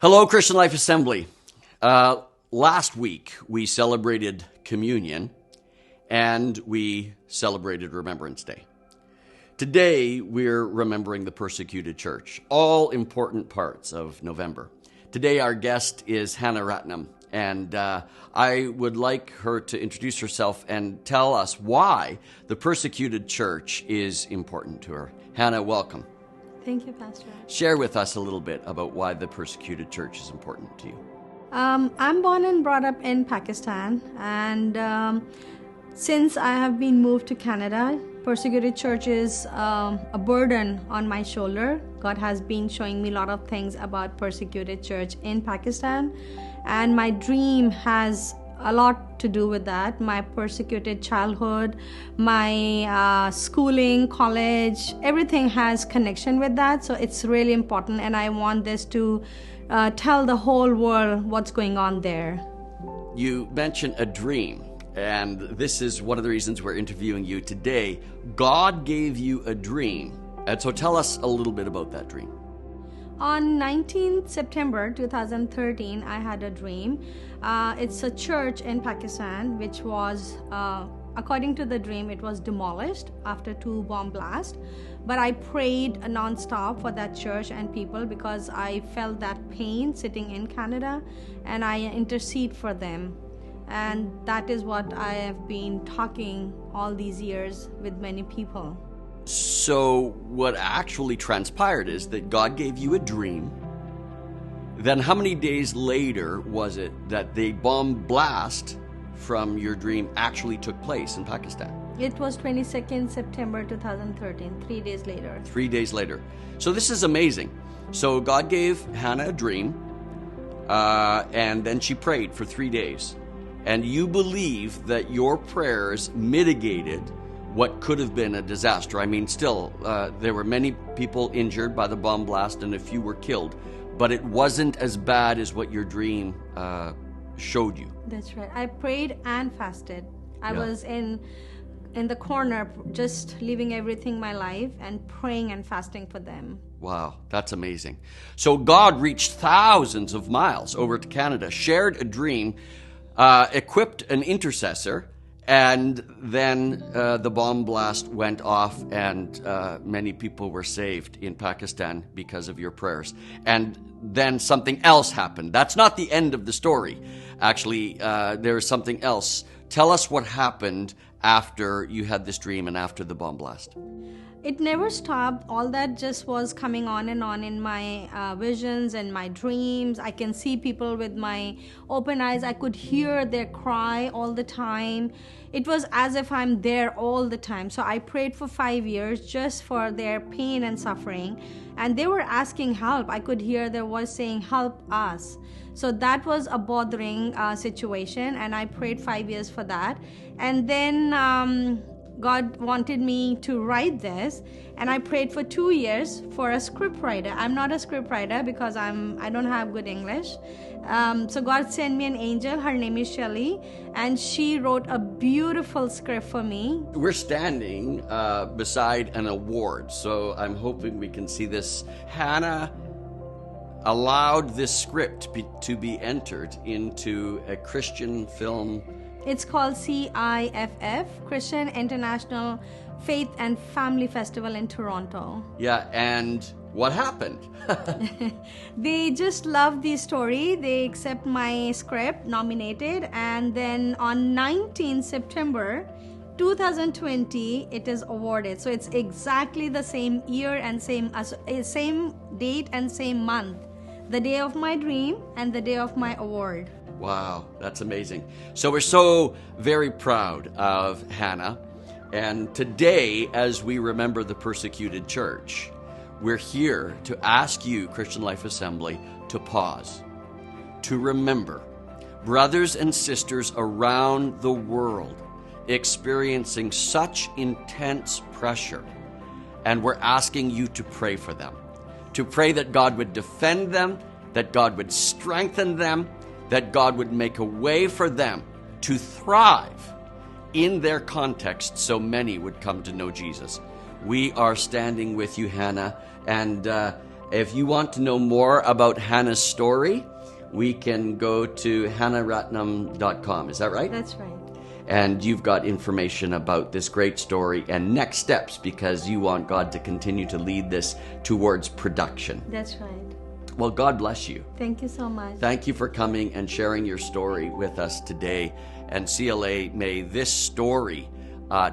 Hello, Christian Life Assembly. Last week, we celebrated communion and we celebrated Remembrance Day. Today, we're remembering the persecuted church, all important parts of November. Today, our guest is Hannah Ratnam, and I would like her to introduce herself and tell us why the persecuted church is important to her. Hannah, welcome. Thank you, Pastor. Share with us a little bit about why the persecuted church is important to you. I'm born and brought up in Pakistan, and since I have been moved to Canada, persecuted church is a burden on my shoulder. God has been showing me a lot of things about persecuted church in Pakistan, and my dream has a lot to do with that. My persecuted childhood, my schooling, college, everything has connection with that. So it's really important, and I want this to tell the whole world what's going on there. You mentioned a dream, and this is one of the reasons we're interviewing you today. God gave you a dream, and so tell us a little bit about that dream. On 19th September 2013, I had a dream. It's a church in Pakistan which was, according to the dream, it was demolished after 2 bomb blasts. But I prayed non-stop for that church and people because I felt that pain sitting in Canada, and I intercede for them. And that is what I have been talking all these years with many people. So what actually transpired is that God gave you a dream. Then how many days later was it that the bomb blast from your dream actually took place in Pakistan? It was 22nd September 2013, 3 days later. 3 days later. So this is amazing. So God gave Hannah a dream, and then she prayed for 3 days. And you believe that your prayers mitigated what could have been a disaster. I mean, still, there were many people injured by the bomb blast and a few were killed, but it wasn't as bad as what your dream showed you. That's right. I prayed and fasted. I was in the corner, just leaving everything my life and praying and fasting for them. Wow, that's amazing. So God reached thousands of miles over to Canada, shared a dream, equipped an intercessor, and then the bomb blast went off, and many people were saved in Pakistan because of your prayers. And then something else happened. That's not the end of the story. Actually, there is something else. Tell us what happened after you had this dream and after the bomb blast. It never stopped. All that just was coming on and on in my visions and my dreams. I can see people with my open eyes. I could hear their cry all the time. It was as if I'm there all the time. So I prayed for 5 years just for their pain and suffering. And they were asking help. I could hear their voice saying, "Help us." So that was a bothering situation. And I prayed 5 years for that. And then God wanted me to write this, and I prayed for 2 years for a script writer. I'm not a script writer because I don't have good English. So God sent me an angel. Her name is Shelley, and she wrote a beautiful script for me. We're standing beside an award, so I'm hoping we can see this. Hannah allowed this script to be entered into a Christian film. It's called CIFF, Christian International Faith and Family Festival in Toronto. Yeah, and what happened? They just love the story. They accept my script, nominated, and then on 19 September 2020, it is awarded. So it's exactly the same year and same date and same month. The day of my dream and the day of my award. Wow, that's amazing. So we're so very proud of Hannah. And today, as we remember the persecuted church, we're here to ask you, Christian Life Assembly, to pause, to remember brothers and sisters around the world experiencing such intense pressure. And we're asking you to pray for them, to pray that God would defend them, that God would strengthen them, that God would make a way for them to thrive in their context so many would come to know Jesus. We are standing with you, Hannah, and If you want to know more about Hannah's story, we can go to hannahratnam.com. Is that right? That's right. And you've got information about this great story and next steps, because you want God to continue to lead this towards production. That's right. Well, God bless you. Thank you so much. Thank you for coming and sharing your story with us today. And CLA, may this story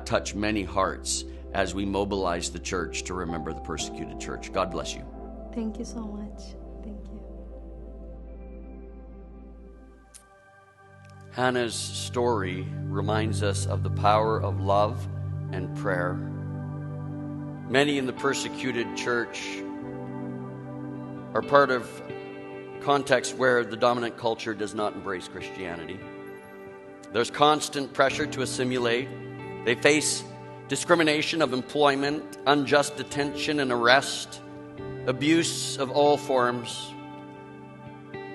touch many hearts as we mobilize the church to remember the persecuted church. God bless you. Thank you so much. Thank you. Hannah's story reminds us of the power of love and prayer. Many in the persecuted church are part of contexts where the dominant culture does not embrace Christianity. There's constant pressure to assimilate. They face discrimination of employment, unjust detention and arrest, abuse of all forms.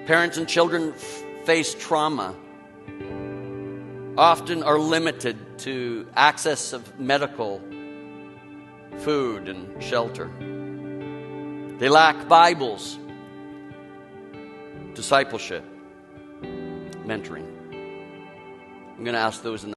Parents and children face trauma, often are limited to access of medical, food, and shelter. They lack Bibles, discipleship, mentoring. I'm going to ask those in the